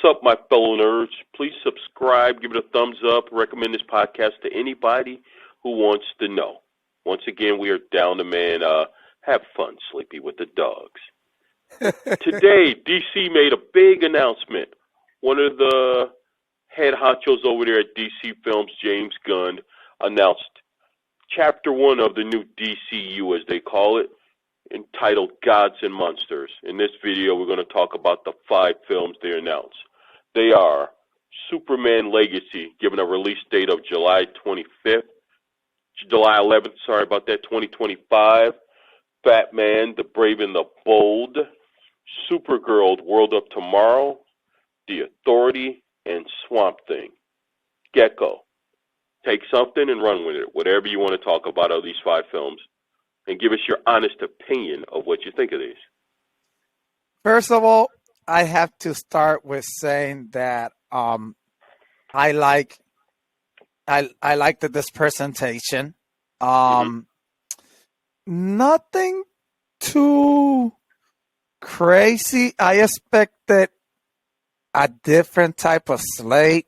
up, my fellow nerds? Please subscribe, give it a thumbs up, recommend this podcast to anybody who wants to know. Once again, we are down to man. Have fun, Sleepy, with the dogs. Today, DC made a big announcement. One of the head honchos over there at DC Films, James Gunn, announced Chapter 1 of the new DCU, as they call it, entitled Gods and Monsters. In this video, we're going to talk about the 5 films they announced. They are Superman Legacy, given a release date of July 11th, 2025. Batman, The Brave and the Bold. Supergirl, World of Tomorrow. The Authority, and Swamp Thing. Gecko. Take something and run with it. Whatever you want to talk about of these 5 films. And give us your honest opinion of what you think of these. First of all, I have to start with saying that I liked this presentation. Nothing too crazy. I expected a different type of slate.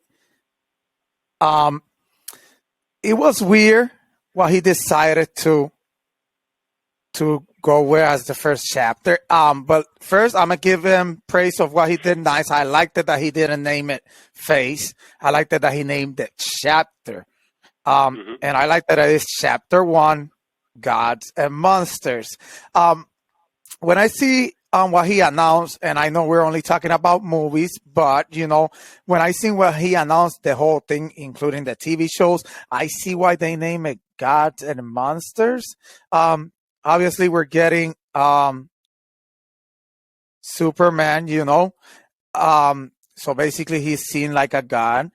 It was weird what he decided to go with as the first chapter. But first, I'm going to give him praise of what he did nice. I liked it that he didn't name it Face. I liked it that he named it Chapter. And I like that it is Chapter 1, Gods and Monsters. When I see what he announced, and I know we're only talking about movies, but, you know, when I see what he announced, the whole thing, including the TV shows, I see why they name it Gods and Monsters. Obviously, we're getting Superman, you know. So basically, he's seen like a god.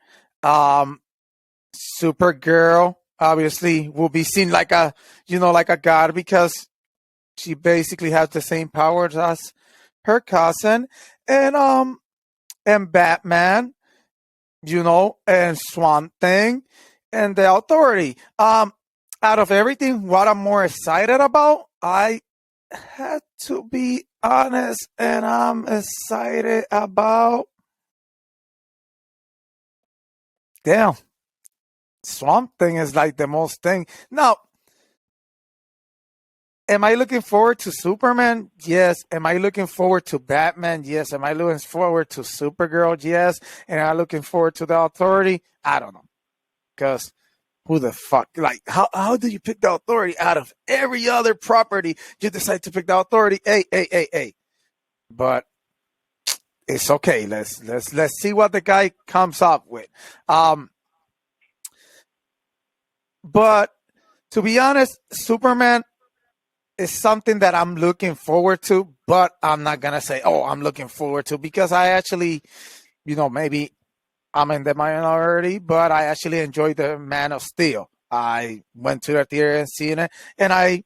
Supergirl, obviously, will be seen like a god because she basically has the same powers as her cousin. And Batman, you know, and Swamp Thing, and the Authority. Out of everything, what I'm more excited about, I had to be honest, and I'm excited about... Damn. Swamp Thing is like the most thing. Now, am I looking forward to Superman? Yes. Am I looking forward to Batman? Yes. Am I looking forward to Supergirl? Yes. And am I looking forward to the Authority? I don't know. Because... who the fuck? Like, how do you pick the Authority out of every other property? You decide to pick the Authority. Hey. But it's okay. Let's see what the guy comes up with. But to be honest, Superman is something that I'm looking forward to. But I'm not gonna say, oh, I'm looking forward to, because I actually, you know, maybe I'm in the minority, but I actually enjoyed the Man of Steel. I went to the theater and seen it, and I,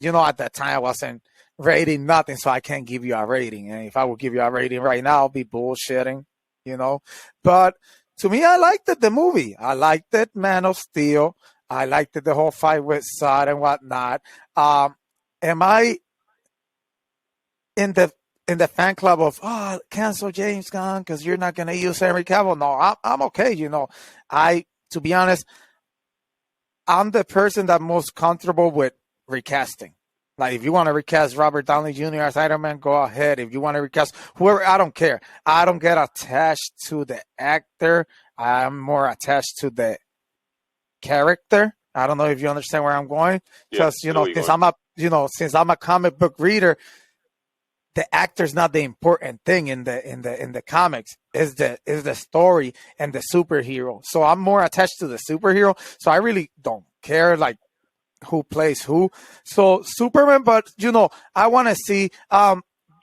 you know, at that time I wasn't rating nothing, so I can't give you a rating. And if I would give you a rating right now, I'll be bullshitting, you know. But to me, I liked it, the movie. I liked it, Man of Steel. I liked it, the whole fight with Zod and whatnot. Am I in the fan club of, cancel James Gunn because you're not going to use Henry Cavill? No, I'm okay, you know. To be honest, I'm the person that's most comfortable with recasting. Like, if you want to recast Robert Downey Jr. as Iron Man, go ahead. If you want to recast whoever, I don't care. I don't get attached to the actor. I'm more attached to the character. I don't know if you understand where I'm going. Because, since I'm a comic book reader, the actor's not the important thing in the comics. Is the story and the superhero. So I'm more attached to the superhero. So I really don't care like who plays who. So Superman, but you know, I want to see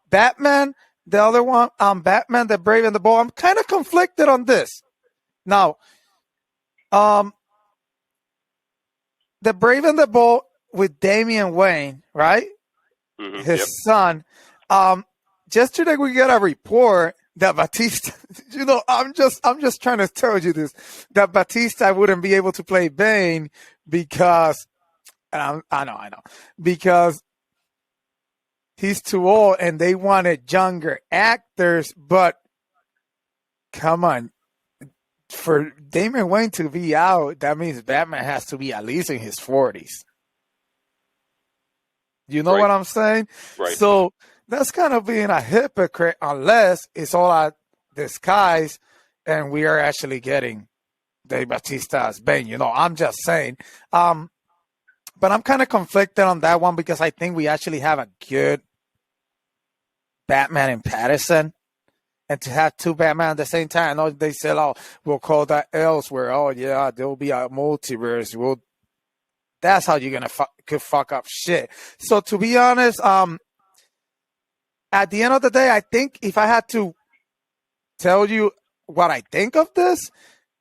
Batman. The other one, Batman, the Brave and the Bold. I'm kind of conflicted on this. Now, the Brave and the Bold with Damian Wayne, right? His son. Yesterday we got a report that Batista, you know, I'm just trying to tell you this, that Batista wouldn't be able to play Bane because, I know, because he's too old and they wanted younger actors, but come on. For Damian Wayne to be out, that means Batman has to be at least in his 40s. You know what I'm saying? Right. So that's kind of being a hypocrite unless it's all a disguise and we are actually getting Dave Bautista as Bane. I'm just saying. But I'm kind of conflicted on that one because I think we actually have a good Batman in Patterson. And to have two Batman at the same time, I know they said, "Oh, we'll call that elsewhere." Oh, yeah, there will be a multiverse. That's how you're gonna could fuck up shit. So to be honest, at the end of the day, I think if I had to tell you what I think of this,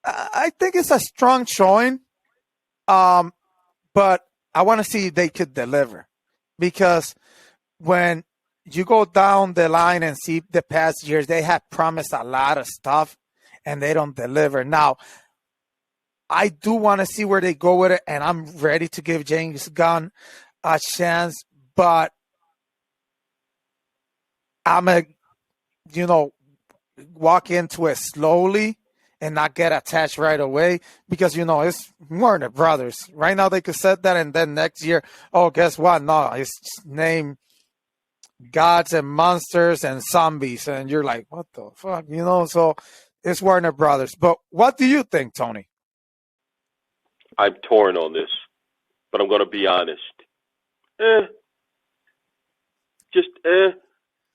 I think it's a strong showing. But I want to see if they could deliver, because when you go down the line and see the past years, they have promised a lot of stuff and they don't deliver. Now, I do want to see where they go with it, and I'm ready to give James Gunn a chance, but I'm walk into it slowly and not get attached right away because, it's Warner Brothers. Right now they could set that, and then next year, oh, guess what? No, it's named Gods and Monsters and Zombies, and you're like, what the fuck, So it's Warner Brothers. But what do you think, Tony? I'm torn on this, but I'm going to be honest.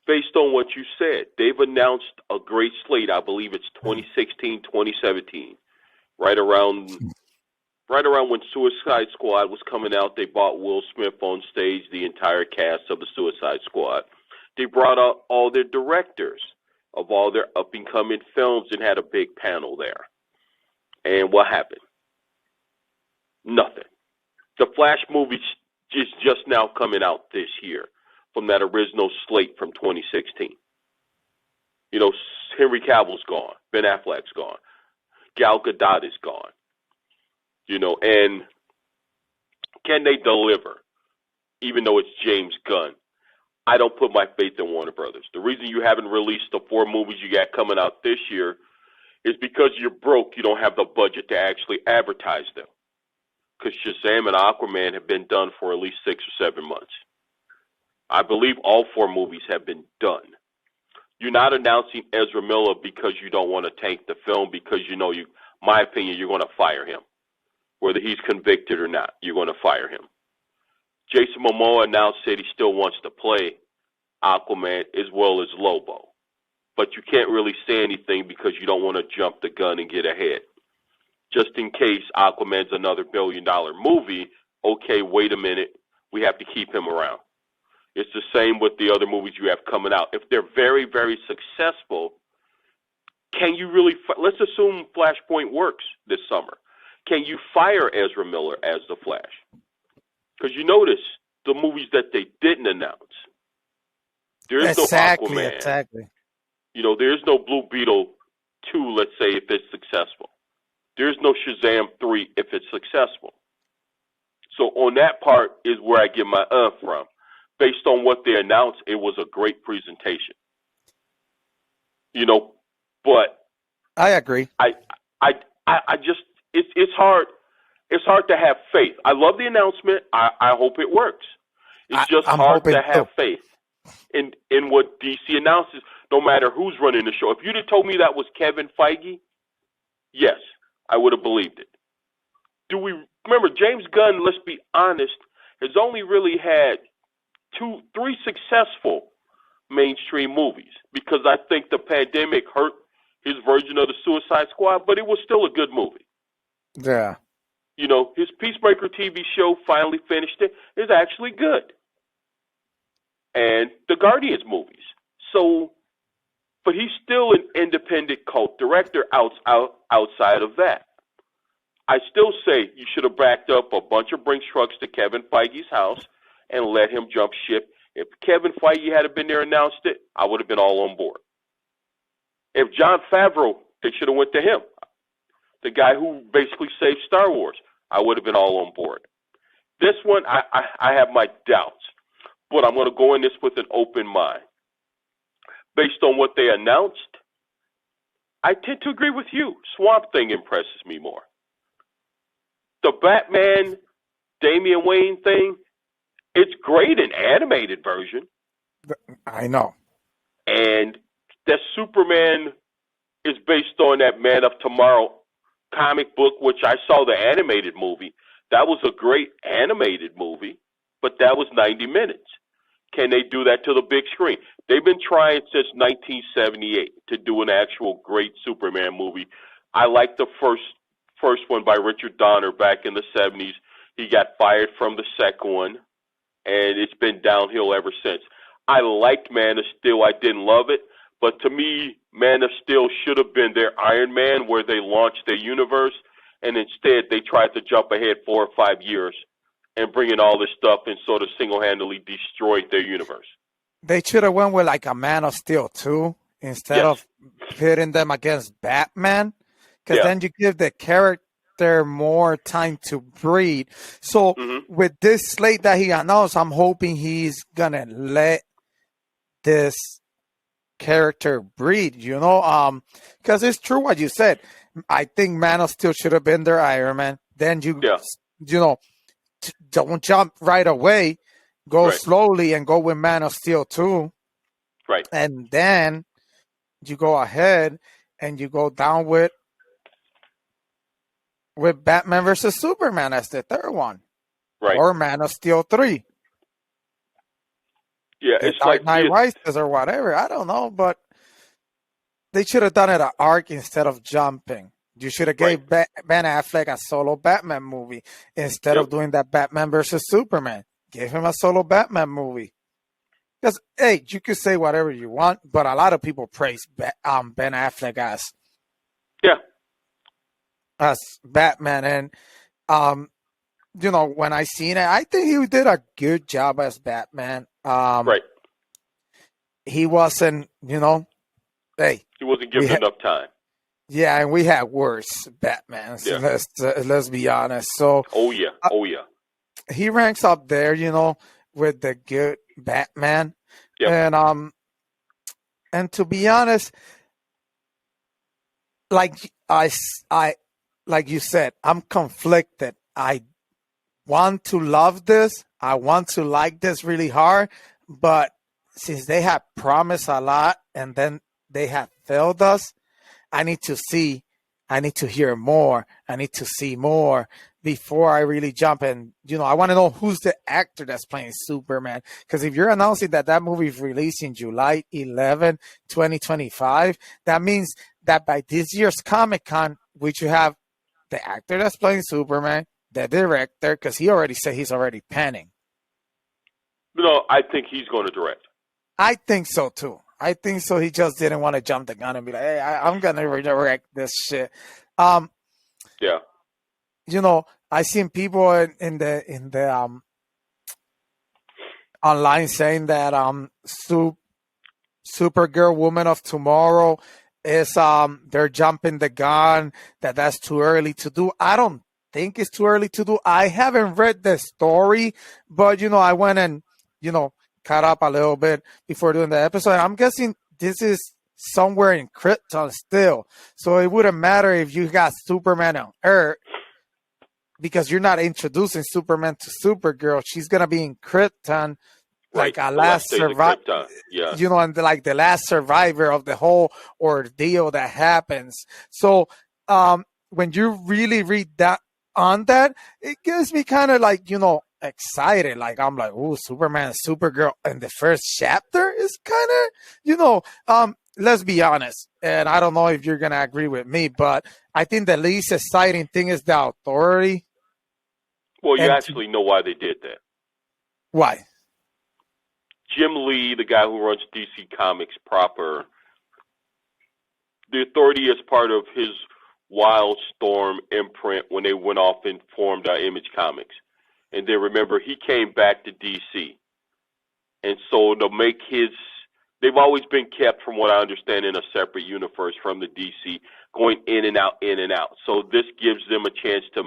Based on what you said, they've announced a great slate. I believe it's 2016, 2017, right around when Suicide Squad was coming out. They brought Will Smith on stage, the entire cast of the Suicide Squad. They brought out all their directors of all their up-and-coming films and had a big panel there. And what happened? Nothing. The Flash movie is just now coming out this year from that original slate from 2016. Henry Cavill's gone. Ben Affleck's gone. Gal Gadot is gone. And can they deliver? Even though it's James Gunn, I don't put my faith in Warner Brothers. The reason you haven't released the 4 movies you got coming out this year is because you're broke. You don't have the budget to actually advertise them. Because Shazam and Aquaman have been done for at least 6 or 7 months. I believe all 4 movies have been done. You're not announcing Ezra Miller because you don't want to tank the film, because my opinion, you're going to fire him. Whether he's convicted or not, you're going to fire him. Jason Momoa now said he still wants to play Aquaman as well as Lobo. But you can't really say anything because you don't want to jump the gun and get ahead. Just in case Aquaman's another billion-dollar movie, okay, wait a minute, we have to keep him around. It's the same with the other movies you have coming out. If they're very, very successful, can you really, let's assume Flashpoint works this summer. Can you fire Ezra Miller as the Flash? Because you notice the movies that they didn't announce. There's no Aquaman. Exactly. There's no Blue Beetle 2, let's say, if it's successful. There's no Shazam 3 if it's successful. So on that part is where I get my from. Based on what they announced, it was a great presentation. But I agree. I just it's hard. It's hard to have faith. I love the announcement. I hope it works. It's just hard to have faith in what DC announces, no matter who's running the show. If you'd have told me that was Kevin Feige, yes, I would have believed it. Do we remember James Gunn, let's be honest, has only really had 3 successful mainstream movies, because I think the pandemic hurt his version of the Suicide Squad, but it was still a good movie. Yeah. His Peacemaker TV show finally finished it. It's actually good. And the Guardians movies. So, but he's still an independent cult director outside of that. I still say you should have backed up a bunch of Brinks trucks to Kevin Feige's house and let him jump ship. If Kevin Feige had been there and announced it, I would have been all on board. If Jon Favreau, they should have went to him. The guy who basically saved Star Wars, I would have been all on board. This one, I have my doubts, but I'm going to go in this with an open mind. Based on what they announced, I tend to agree with you. Swamp Thing impresses me more. The Batman Damian Wayne thing, it's great in animated version. I know. And that Superman is based on that Man of Tomorrow comic book, which I saw the animated movie. That was a great animated movie, but that was 90 minutes. Can they do that to the big screen? They've been trying since 1978 to do an actual great Superman movie. I like the first one by Richard Donner back in the 70s. He got fired from the second one, and it's been downhill ever since. I liked Man of Steel. I didn't love it, but to me, Man of Steel should have been their Iron Man, where they launched their universe, and instead they tried to jump ahead 4 or 5 years and bring in all this stuff and sort of single-handedly destroyed their universe. They should have went with like a Man of Steel 2 instead of pitting them against Batman, because then you give the character more time to breathe. So with this slate that he announced, I'm hoping he's going to let this character breathe, because it's true what you said. I think Man of Steel should have been their Iron Man. Then don't jump right away. Go slowly and go with Man of Steel 2. Right. And then you go ahead and you go down with Batman versus Superman as the third one. Right. Or Man of Steel 3. Yeah, it's like Night Rises or whatever. I don't know, but they should have done it an arc instead of jumping. You should have gave Ben Affleck a solo Batman movie instead of doing that Batman versus Superman. Give him a solo Batman movie. Because, hey, you could say whatever you want, but a lot of people praise Ben Affleck as Batman. And, when I seen it, I think he did a good job as Batman. He wasn't, he wasn't given enough time. Yeah, and we had worse Batmans. Yeah. Let's be honest. So, oh yeah. He ranks up there, with the good Batman. Yep. And to be honest, like you said, I'm conflicted. I want to love this. I want to like this really hard, but since they have promised a lot and then they have failed us, I need to hear more. I need to see more before I really jump in. I want to know who's the actor that's playing Superman. Because if you're announcing that movie is releasing July 11, 2025, that means that by this year's Comic-Con, we should have the actor that's playing Superman, the director, because he already said he's already penning. No, I think he's going to direct. I think so, too. I think so. He just didn't want to jump the gun and be like, hey, I'm going to redirect this shit. Yeah. I seen people in the online saying that Supergirl Woman of Tomorrow is they're jumping the gun, that's too early to do. I don't think it's too early to do. I haven't read the story, but I went and caught up a little bit before doing the episode. I'm guessing this is somewhere in Krypton still. So it wouldn't matter if you got Superman on Earth, because you're not introducing Superman to Supergirl. She's going to be in Krypton, like a last survivor, and like the last survivor of the whole ordeal that happens. So when you really read that on that, it gives me kind of like, excited. Like I'm like, oh, Superman and Supergirl in the first chapter is kind of, let's be honest. And I don't know if you're going to agree with me, but I think the least exciting thing is the Authority. Well, you actually know why they did that. Why? Jim Lee, the guy who runs DC Comics proper, the Authority is part of his Wildstorm imprint when they went off and formed Image Comics. And then remember, he came back to DC. And so to make they've always been kept, from what I understand, in a separate universe from the DC, going in and out, in and out. So this gives them a chance to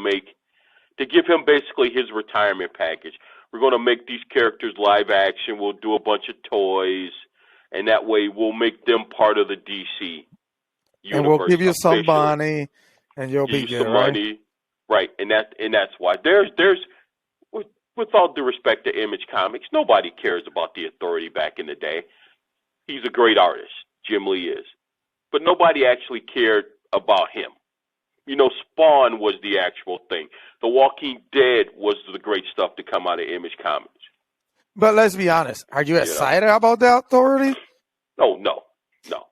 give him basically his retirement package. We're going to make these characters live action. We'll do a bunch of toys, and that way we'll make them part of the DC And we'll universe give you some officially. money, and you'll Give be you good, some right? money, right? And that's why there's with all due respect to Image Comics, nobody cares about the Authority back in the day. He's a great artist, Jim Lee is, but nobody actually cared about him. Spawn was the actual thing. The Walking Dead was the great stuff to come out of Image Comics. But let's be honest. Are you You know? excited about the Authority? No.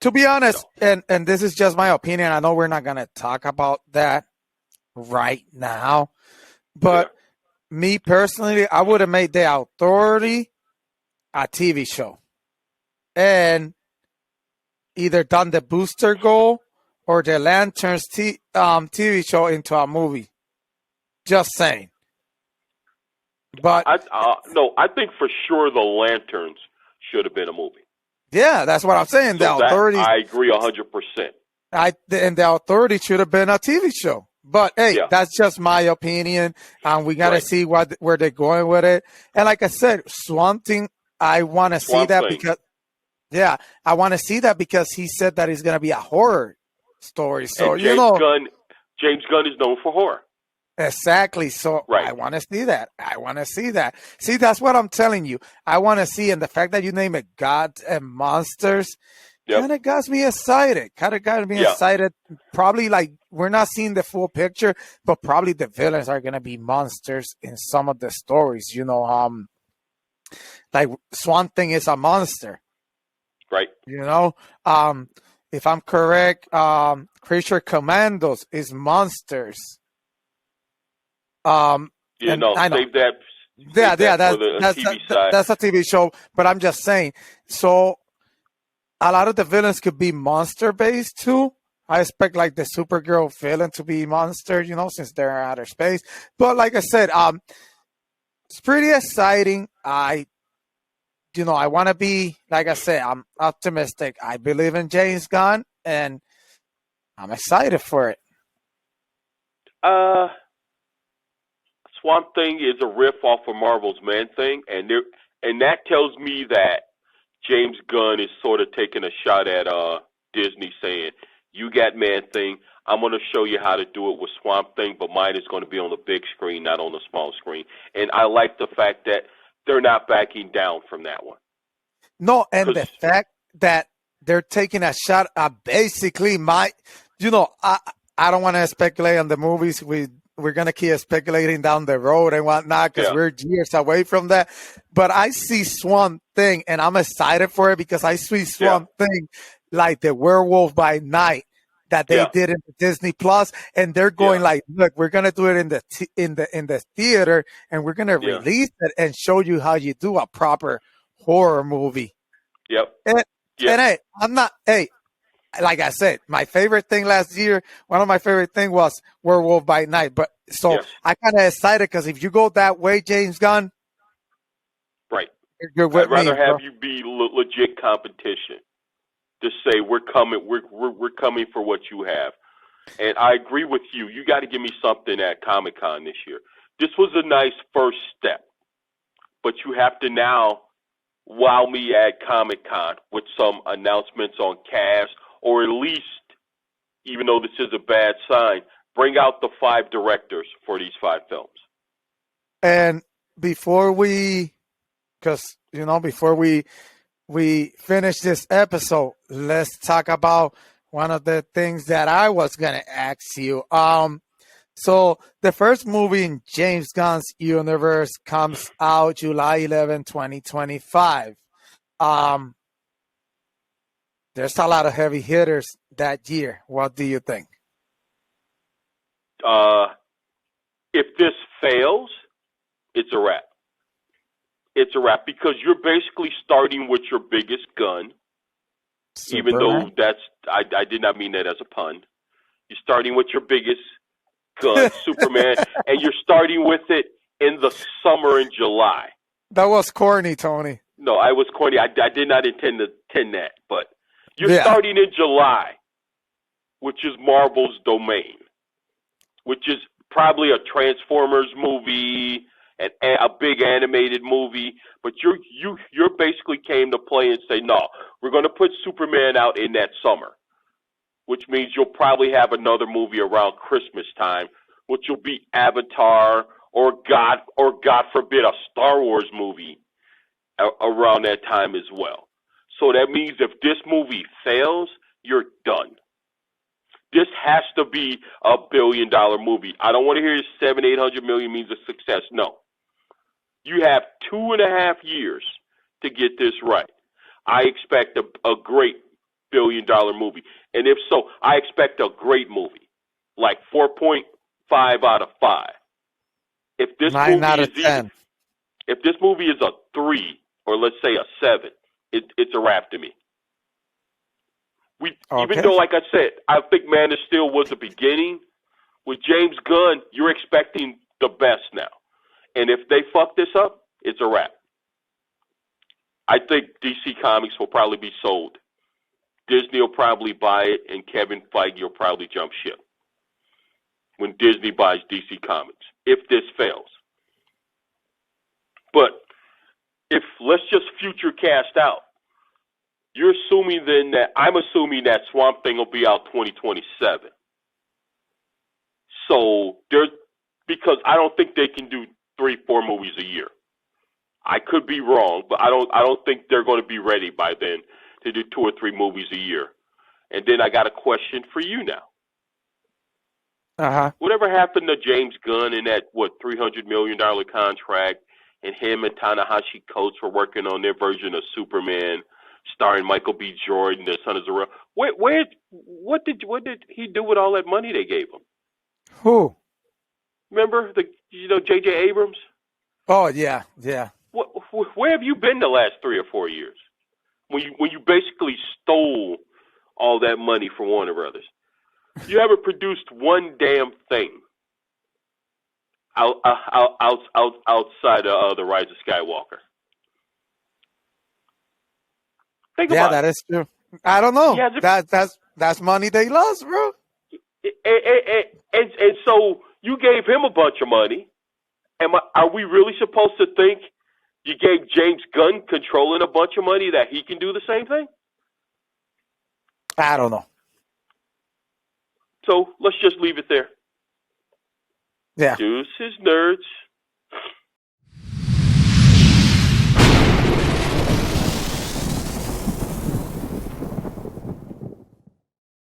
To be honest, No. and this is just my opinion. I know we're not going to talk about that right now, but me personally, I would have made the Authority a TV show and either done the Booster Goal or the Lanterns TV show into a movie. Just saying. But I think for sure the Lanterns should have been a movie. yeah, that's what I'm saying. So The Authority, I agree 100%. and the Authority should have been a TV show. But hey, that's just my opinion. We got to see where they're going with it. And like I said, Swamp Thing, I want to see that because, I want to see that because he said that it's going to be a horror story. So, and James Gunn is known for horror. Exactly. So I want to see that. See, that's what I'm telling you. I want to see, and the fact that you name it Gods and Monsters kind of got me excited. Excited. Probably like we're not seeing the full picture, but probably the villains are going to be monsters in some of the stories. Like Swamp Thing is a monster. Right. If I'm correct, Creature Commandos is monsters. Save that. That's a TV show. But I'm just saying. So a lot of the villains could be monster based too. I expect like the Supergirl villain to be monster, since they're in outer space. But like I said, it's pretty exciting. I want to be, like I said, I'm optimistic. I believe in James Gunn, and I'm excited for it. Swamp Thing is a riff off of Marvel's Man-Thing, and that tells me that James Gunn is sort of taking a shot at Disney, saying, "You got Man-Thing. I'm going to show you how to do it with Swamp Thing, but mine is going to be on the big screen, not on the small screen." And I like the fact that they're not backing down from that one. No, and the fact that they're taking a shot at basically I don't want to speculate on the movies. We're going to keep speculating down the road and whatnot because we're years away from that. But I see Swamp Thing, and I'm excited for it because I see Swamp Thing like the Werewolf by Night that they did in the Disney Plus, and they're going like, look, we're going to do it in the theater, and we're going to release it and show you how you do a proper horror movie. Yep. And hey, like I said, my favorite thing last year, one of my favorite things was Werewolf by Night. But I kind of excited because if you go that way, James Gunn, right? You're with I'd rather me, have you be legit competition. To say we're coming for what you have, and I agree with you. You got to give me something at Comic-Con this year. This was a nice first step, but you have to now wow me at Comic-Con with some announcements on cast. Or at least, even though this is a bad sign, bring out the 5 directors for these 5 films. And before we finish this episode, let's talk about one of the things that I was going to ask you. So the first movie in James Gunn's universe comes out July 11, 2025. There's a lot of heavy hitters that year. What do you think? If this fails, it's a wrap. It's a wrap because you're basically starting with your biggest gun, even though I did not mean that as a pun. You're starting with your biggest gun, Superman, and you're starting with it in the summer in July. That was corny, Tony. No, I was corny. I did not intend that, but you're starting in July, which is Marvel's domain, which is probably a Transformers movie, a big animated movie, but you're basically came to play and say, no, we're going to put Superman out in that summer. which means you'll probably have another movie around Christmas time, which will be Avatar or God forbid a Star Wars movie around that time as well. So that means if this movie fails, you're done. This has to be a $1 billion movie. I don't want to hear 700-800 million means a success. No. You have 2.5 years to get this right. I expect a great $1 billion movie. And if so, I expect a great movie. Like 4.5 out of 5. If this 9 movie out of is 10. if this movie is a 3 or let's say a 7, it's a wrap to me. Even though, like I said, I think Man of Steel was the beginning. With James Gunn, you're expecting the best now. And if they fuck this up, it's a wrap. I think DC Comics will probably be sold. Disney will probably buy it, and Kevin Feige will probably jump ship when Disney buys DC Comics, if this fails. But if, let's just future cast out, you're assuming then that, I'm assuming that Swamp Thing will be out 2027. So because I don't think they can do 3-4 movies a year. I could be wrong, but I don't think they're going to be ready by then to do 2 or 3 movies a year. And then I got a question for you now. Whatever happened to James Gunn in that $300 million contract, and him and Ta-Nehisi Coates were working on their version of Superman, starring Michael B. Jordan, the son of Zor-El. What did he do with all that money they gave him? Who? Remember J.J. Abrams? Oh yeah. Where have you been the last 3 or 4 years? When you basically stole all that money from Warner Brothers, you haven't produced one damn thing outside of the Rise of Skywalker. Think about that is true. I don't know. That's money they lost, bro. And so you gave him a bunch of money. Are we really supposed to think you gave James Gunn controlling a bunch of money that he can do the same thing? I don't know. So let's just leave it there. Yeah. Deuces, nerds.